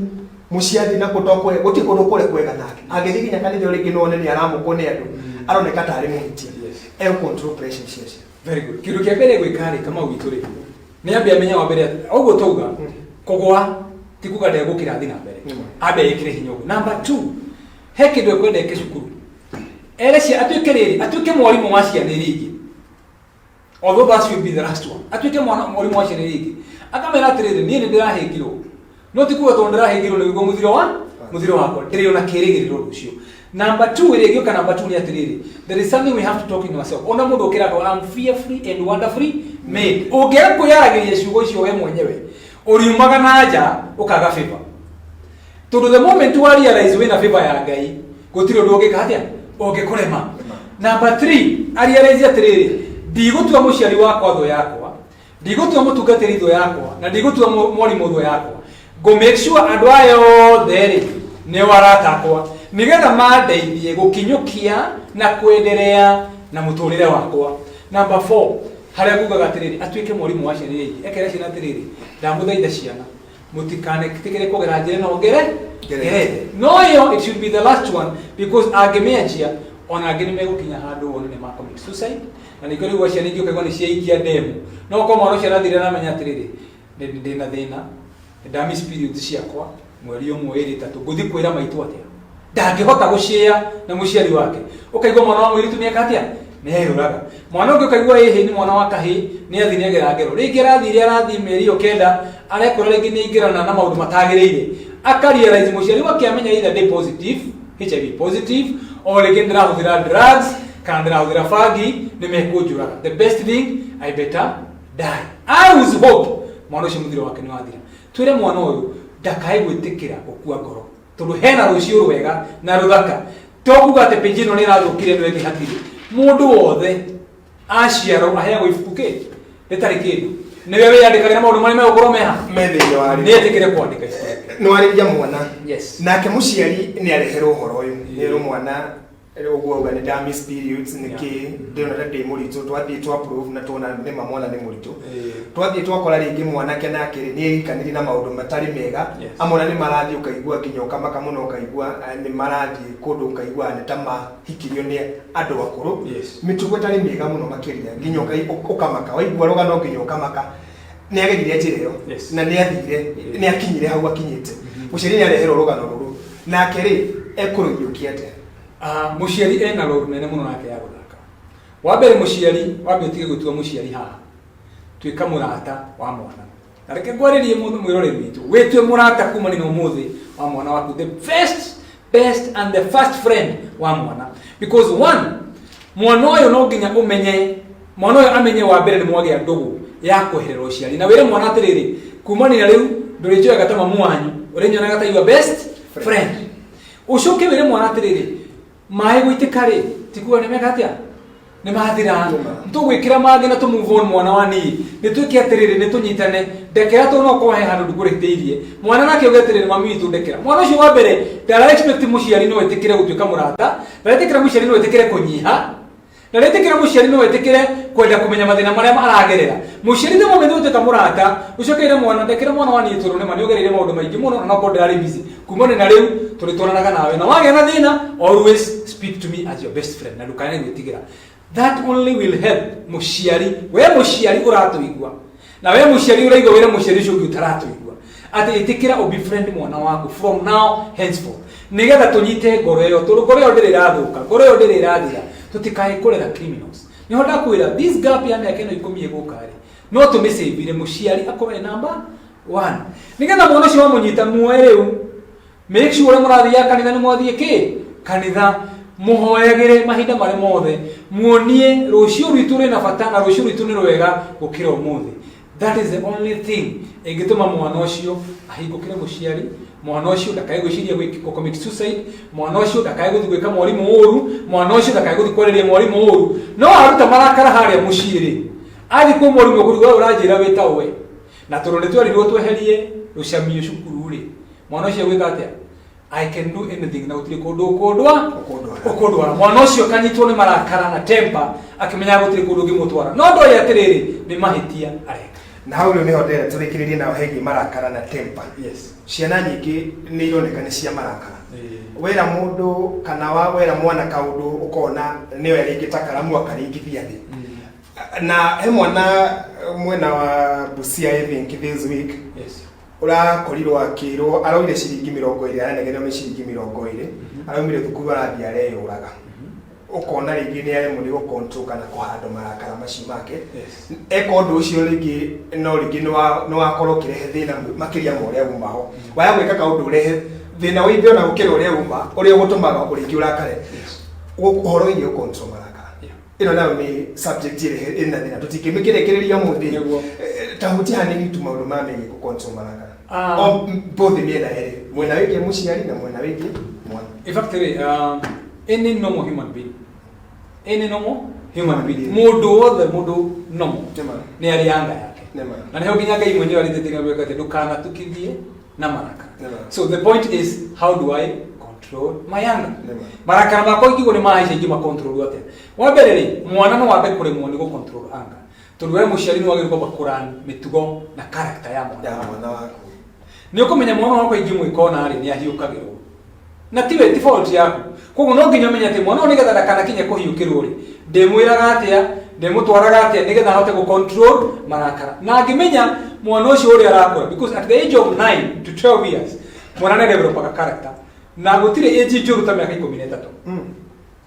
mũciathi na kũtokwe gũtirĩ kũndũ kũrĩa kwega nake agĩthiĩ nginya kanitha rĩngĩ none nĩ aramũkwo nĩ andũ aroneka tarĩ mũhitia control pressure icio. Very good. Kĩndũ kĩa mbere gwĩka-rĩ Kamau witũ-rĩ nĩ ambia amenya wa mbere ũguo tauga kũgũa ti kuga ndegũkĩra thiĩ na mbere ambe ĩkĩre hinya ũguo. Number 2 he kĩndũ ekwenda eke cukuru erecia atuĩke mwarimũ wa ciana iria ingĩ although that should be the last one atuĩke mwarimũ wa ciana iria ingĩ akamera atĩrĩrĩ niĩ nĩ ndĩrahĩngirwo no ti kuga tondũ ndĩrahĩngirwo nĩguo mũthiro wakwa ndĩrĩ ona kĩrĩgĩrĩro rũcio. Number 2 ĩrĩa ĩgĩũka number 2 nĩ atĩrĩrĩ there is something we have to talk in ourselves ona mũndũ ũkĩragwo I'm fearfully and wonderfully made ũngĩaga kwĩyaragĩria ciugo icio we mwenyewe ũriumaga na nja ũkaga favor tondũ the moment wa realize wĩna favor ya Ngai gũtirĩ ũndũ ũngĩka atĩa ũngĩkũrema. Number 3 realize atĩrĩrĩ ndigũtua mũciari wakwa thũ yakwa ndigũtua mũtungatĩri thũ yakwa na ndigũtua mwarimũ thũ yakwa go make sure andũ aya othe-rĩ nĩ waratakwa nĩgetha mandeithie gũkinyũkia na kwenderea na mũtũrĩre wakwa. Number 4 harĩa ngugaga atĩrĩrĩ atuĩke mwarimũ wa ciana iria ingĩ ekere ciana atĩrĩrĩ ndamũthaitha ciana mutikane kitikire kogera njire no gerete no yo it should be the last one because agemeachia ona ageni megukinya handu wone ne commit suicide na nikori washa ningio kaigwa ni ciaikia demo no ko mwana cia rathire na menya atiriri ndina thina ndami spirit ciakwa mweri umwe iri tatu guthi kwira maitu atia ndangihota gucia na muciari wake ukaigwa mwana wa mwiri tumia katia neyuraga mwana ungi ukaigwa ehe ni mwana wa kahi ni athi negera ngero ringi rathire arathi meri okenda arekora ringi ni ingirana na maundu matagirire akarealize muciari wake amenya either day positive HIV positive or ringi ndirahuthira drugs kana ndirahuthira fagi ni mekunjuraga the best thing I better die I was hope mwana ucio muthiro wake ni wathira twire mwana uyu ndakai gwitikira gukua ngoro tondu hena rucio rwega na ruthaka tokuga ate pejino ni rathukire ndwe hatiri mundu wothe aciaro aheagwo ibuke ritari kindu niwe wiyandikagira maundu maria megukoro meha methirio wari ni etikire kwandika no arija mwana yes nake muciari ni areherwo horo uyu ni ru mwana uguo ga ni dami periods niki ndino na ndi muritu twathie to approve na tuna ni mamona ni muritu twathie twakora ringi mwanake nake ni rikaniri na maundu matari mega amona ni marathi ukaigua kinyoka maka muno ukaigua ni marathi kundu ukaigua ni tama hikirio ni andu akuru mitugo tari mega muno makiria kinyoka ukamaka waigua roga no kinyoka maka ni agegire njireo na ni athire ni akinyire hau akinyite muciari ni arehero roga no ruru nake ri ekurugiukiate muciari ena roru nene muno nake ya guthaka wabere muciari wabe utige gutua muciari haha twika murata wa mwana na reke gwaririe mundu mwirore witu wetwe murata kuma ni umuthi wa mwana waku the best and the first friend wa mwana because one mwana uyu no nginya umenye mwana uyu amenye wabere ni mwage ndugu ya kuherera uciari na wire mwana atiriri kuma ni riu ndurijo gatama mwanyu urenyona gata your best friend ucoke wire mwana atiriri mai gwitikari tikuwa nemekatia ni mathira ntugwikira magi na tu move on mwana wani nitwiki atiriri nitunyitane ndekera tu no ko he handu nduguritiirie mwana nake ugetiriri mami witu ndekera mwana ucio wa mbere ndara expect muciari no wetikire gutwika murata wetikira muciari no wetikire kunyiha na wetikira muciari no wetikire kwenda kumenya mathina maria maragerera muciari no mumenye gutwika murata ucokeire mwana ndekera mwana wani ituru ne mani ugereire maundu maingi muno na ko ndari busy kumone na riu tulitoranaga nawe na wage na thina always speak to me as your best friend na ndukane gwitigira that only will help muciari we muciari uratuigwa na we muciari uraigwa wira muciari ucio utaratuigwa ati itikira ubefriend mwana waku from now henceforth nigetha tunyite ngoro yo ndiri rathuka ngoro yo ndiri rathira tutikae kurera criminals ni honda kwira this gap ya miaka ino 10 gukari no tumisavire muciari akomere number 1 nigetha mwana ucio wamunyita muereu make sure murathia kanitha ni mwathie ki kanitha muhoyagire mahinda mari mothe muonie rucio rwitu ri na bata na rucio rwitu ni rwega gukira umuthi that is the only thing ingituma mwana ucio ahingukire muciari mwana ucio ndakae gwiciria gwiko commit suicide mwana ucio ndakae guthi gwika mwarimu uru mwana ucio ndakae guthi kwereria mwarimu uru no aruta marakara haria muciiri athi ku mwarimu kuri we uranjira witawe na turone twarirwo tweherie rucamio cukuru ri mwana ucio gwika atia I can do anything na utiri kundu ukundwa mwana ucio kanyitwo ni marakara na temper akimenya gutiri kundu ngimutwara no ndo yatiriri ni mahitia areka na hau ni hodera turikiririe na hegi marakara na temper yes ciana nyingi ni ironeka ni cia marakara wera mundu kana wa wera mwana kaundu ukona niyo yaringita karamu akaringithia thi na he mwana mwena wa Busia I think this week yes urakorirwo akirwo aroire ciringi 20 aranegera me ciringi 20 araumire thukuru arathia areyuraga ukona ringi ni ari muri go control kana kuhando marakara macio make eko ndu ucio ringi no ringi no akorwo kirehe thina makiria moria umaho waya gwika kaundu urehe thina withi ona gukira uria uma uria gutumaga uringi urakare uhoro iyo control marakara ino nayo ni subject ile ina thina tutikimikirekereria muthi tahuti hanini tu maundu mamenye ku control marakara both miena ere mwena wiki muciari na mwena wiki mwana in fact any normal human being mundu wothe mundu normal ni ari anga yake na niho nginya Ngai mwenyewe alitetinga weka ati ndukana tukithie na marakara so the point is how do I control my anger marakara makwa ikigo ni mahaica ingi ma control yote wambere mwana no wabe kure mwoni go control anger tondu we muciari ni wagirwo bakurani mitugo na character ya mwana waku ni ukumenya mwana wako ingimwe ikona ari ni ahiukagirwo na tiwe default yaku koguo no nginya menya ati mwana ni getha kana kinya kuhiukirwo ri ndimwiraga atia ndimutwaraga atia ni getha hote ku control marakara na ngimenya mwana ucio uri arakura because at the age of 9 to 12 years mwana ne develop a character na gutire age njuru ta miaka 13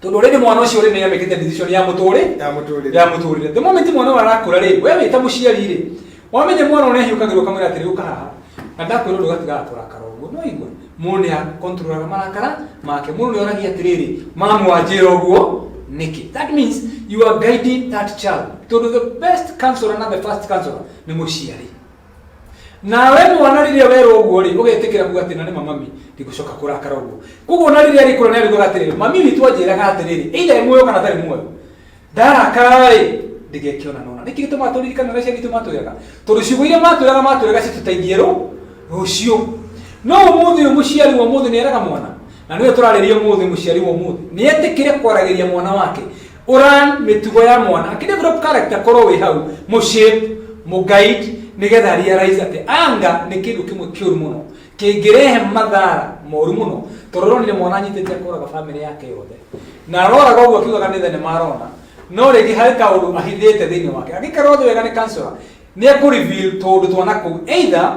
tondu rindi mwana ucio uri ni amekite decision ya muturire the moment mwana arakura ri wewe ta muciari ri wamenye mwana une hiukagirwo kamera atiri ukahaha andakwiro ndugatiga kurakara uguo no igwa mundu ya control marakara make mundu ni oragia atiriri mamu wajira uguo niki that means you are guiding that child to the best counselor and the first counselor ni muciari na wewe mwana riria wero uguo ri ugetikira kugatina ni mami ndigucoka kurakara uguo kuguo na riria rikura ni riguga atiriri mami witu ajiraga atiriri ile muoyo kana tari muoyo ndarakara ri ndigekiona nona niki gituma turirikana na cia gituma tuyega tondu ciugo iria maturaga citutaingiero rucio no umuthi umuciari wa umuthi ni eraga mwana na niwe turariria umuthi muciari wa umuthi ni etikire kwaragiria mwana wake uran mitugo ya mwana akidevelop character koro we hau mu shape mu guide nigetha realize ati anga ni kindu kimwe kiuru muno kingirehe mathara moru muno tororonire mwana anyitete koraga family yake yothe na roraga uguo kiuga kanitha ni marona no regi hari kaundu ahithite thiini wake agikara othe wega ni counselor ni aku reveal tondu twana ku either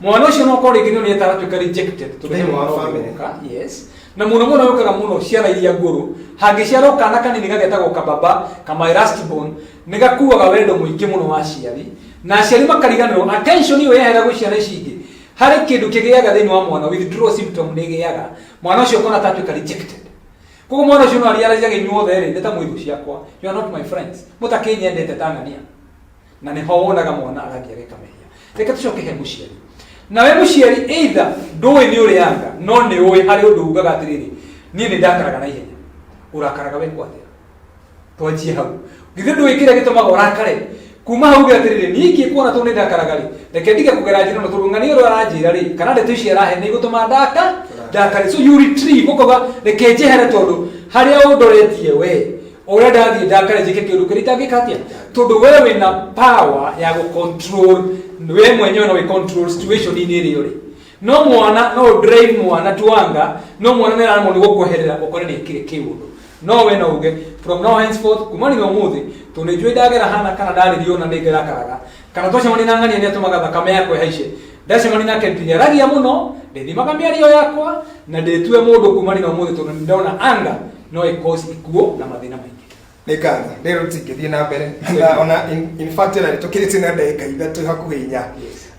mwana ucio no kori ginyo ni etaratuka rejected to the family yes na muno yokaga muno ciana iria nguru hangiciara ukana kanini gagetagwo kababa kama erastibone nigakuaga wendo muingi muno wa ciari na ciari makariganirwo attention iyo yehera gwi ciana icingi hari kindu kigiaga thiini wa mwana withdraw symptom nigiaga mwana ucio kona tatuka rejected kuko mwana ucio no ariaraja ginyuothe ri ndeta mwithu ciakwa you are not my friends mutakinyendete tangania na ni ho wonaga mwana agathia gekamehia reke tucoke he muciari na we muciari either nduwe ni uri anga no ni uwe hari undu ugaga atiriri nie ni ndakaraga na ihenya urakaraga we kwatia twanjie hau githe nduwe kire gitumaga urakare kuma hau gatiriri ni iki kuona tu ni ndakaraga ri reke ndige kugera njira no turungani ro aranjira ri kana ndeto ici arahe ni gutuma ndakare so you retrieve ukoga reke jehere tondu haria undoretie we ora ndathie ndakare jike kindu kirita gikatia tondu wewe na power ya go control we mwenyewe no we control situation ini ri uri no mwana no drive mwana tuanga no mwana nera mo ni gukuherera ukore ni kire kiundu no we no uge from now henceforth kumani no muthi tunijwe ndagera hana kana ndari riona ndigera karaga kana tosha mani nangania ni atumaga thakame yakwe haishe ndace mani nake ndinyaragia muno ndithimaga miario yakwa na nditue mundu kumani no muthi tundu ndona anga no cause ikuo na mathina maingi nikanga lero tikithie na mbere na ona in fact na tukirite na ndeka ithatu hakuhinya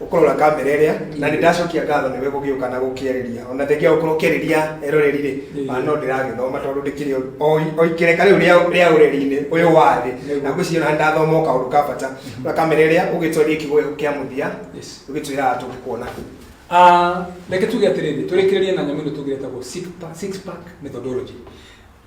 ukorora kamera iria na ndashokia ngatho niwe gugiuka na gukiariria ona thegia ukurokeriria erorerire no ndiragithoma tondu ndikiri oikire kari uria ureri-ini uyu wathi na ngwiciria na ndathoma kaundu ka bata na kamera iria ugitwaria kigo kia muthia ugitwira tukikuona reke tuge atiriri turikiririe na nyamu tugiretagwo six pack methodology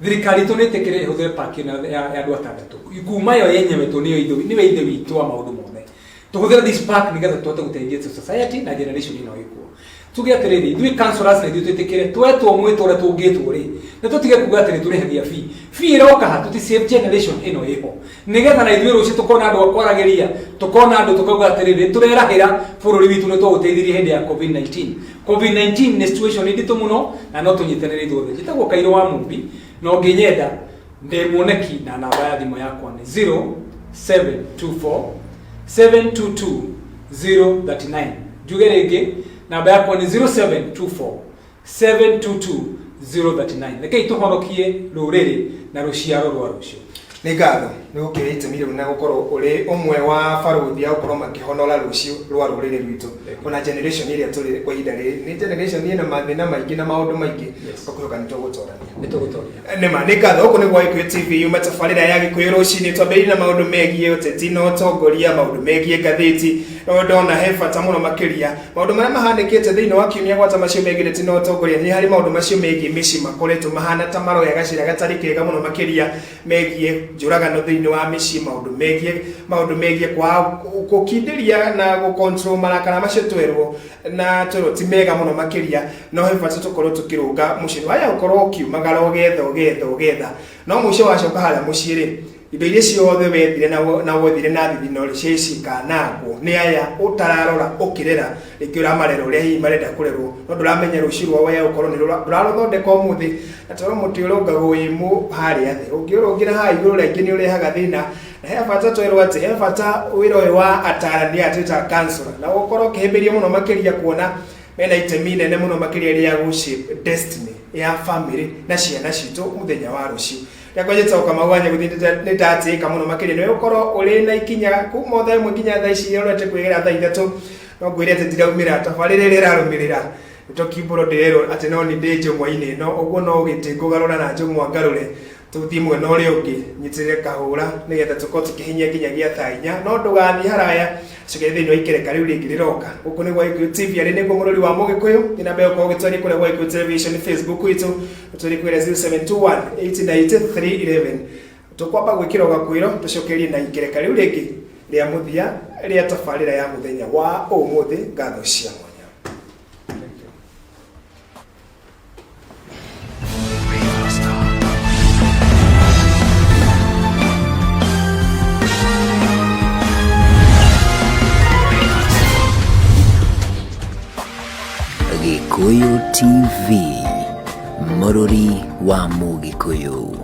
thirikari tunitikire huthe pack ya andu atandatu ikuma yo yenyewe tu niyo ithe witu wa maundu mothe tuhuthira this pack nigetha tuhote guteithia society na generation ino ikuo tuge atiriri thui counselors na ithu twitikire twetwo mwito ure tungitwo ri na tutige kuga atiri turihagia fee iroka ha tuti save generation ino iho nigetha na ithuĩ rucio tukona andu akwaragiria tukona andu tukauga atiriri turerahira bururi witu ni tuguteithirie hindi ya covid-19 ni situation nditu muno na no tunyitanire ithuothe jitagwo Kairo wa Mumbi no nginyenda ndimuoneki na namba ya thimu yakwa ni 0724 722 039 juge rege namba yakwa ni 0724 722 039 reke ituhonokie ruriri na ruciaro rwa rucio ni ngatho ni ukirite mire na gukorwo uri umwe wa baruthi au korwo makihonora rucio rwa ruriri rwitu ona generation iria turi kwa ihinda ni generation ina mathina maingi na maundu maingi okuyoka nitugutoria ni ngatho uko ni gwa Gikuyu TV umetafarira ya Gikuyu rucini twambiri na maundu megie uteti no tongoria maundu megie ngathiti no ndona he bata muno makiria maundu maria mahandikite thiini wa kiumia gwata macio megirite no tongoria ni hari maundu macio megie micima koretwo mahana ta maroya gacira gatari kega muno makiria megie njuragano thiini wa mici maundu megie kwa gukindiria na gucontrol marakara macio twerwo na toro ti mega muno makiria no he bata tukorwo tukirunga mucini waya ukorwo kiumagara ugetha no mucio wacoka haria muciri indo iria ciothe wethire na wothire na thithino ciacikanagwo nĩ aya ũtararora ũkĩrera rĩngĩ ũramarera ũrĩa hihi marenda kũrerwo no ndũramenya rũciũ rwao we ũkorwo nĩ rũrathondeka ũmũthĩ na tondũ mũtĩ ũrũngagwo wĩ harĩa thĩ ũngĩũrũngĩra haha igũrũ rĩngĩ nĩ ũrehaga thĩna na he bata twerwo atĩ he bata wĩra ũyũ wa atarania atĩta counselor na gũkorwo ũkĩhĩmbĩria mũno makĩria kuona mena itemi inene mũno makĩria rĩa gũshape destiny ya family na ciana citũ mũthenya wa rũciũ yakwaje Kamau anye gũthinde nĩ ndatĩka mũno makĩria nĩ ũkorwo ũrĩ na ikinya kuma thaa ĩmwe nginya thaa ici ũrete kwĩgera thaa ithatũ no ngwĩre atĩ ndiraumĩra tabarĩra ĩrĩa ĩrarũmĩrĩra tũkimbũro ndĩrerwo atĩ no nĩ ndĩ njũng'wa-inĩ no ũguo no ũgĩtĩ ngũgarũra na njũng'wa ngarũre tũthiĩ mwena ũrĩa ũngĩ nyitĩrĩre kahũra nĩgetha tũkorwo tũkĩhinyia nginyagia thaa 4 no ndũgathiĩ haraya coke thĩinĩ wa ikereka rĩu rĩngĩ rĩroka gũkũ nĩ Gwaikũyũ TV arĩ nĩguo mũrori wa Mũgĩkũyũ nĩ namba ĩyo ũkorwo ũgĩtwarĩria kũrĩa Gwaikũyũ Television Facebook witũ ũtwarĩrie kũrĩa 0721 89311 tũkwamba gwĩkĩra ũgakwĩro tũcokerie na ikereka rĩu rĩngĩ rĩa mũthia rĩa tabarĩra ya mũthenya wa ũmũthĩ ngatho cia mwanya. Gĩkũyũ TV, mũrori wa Mũgĩkũyũ.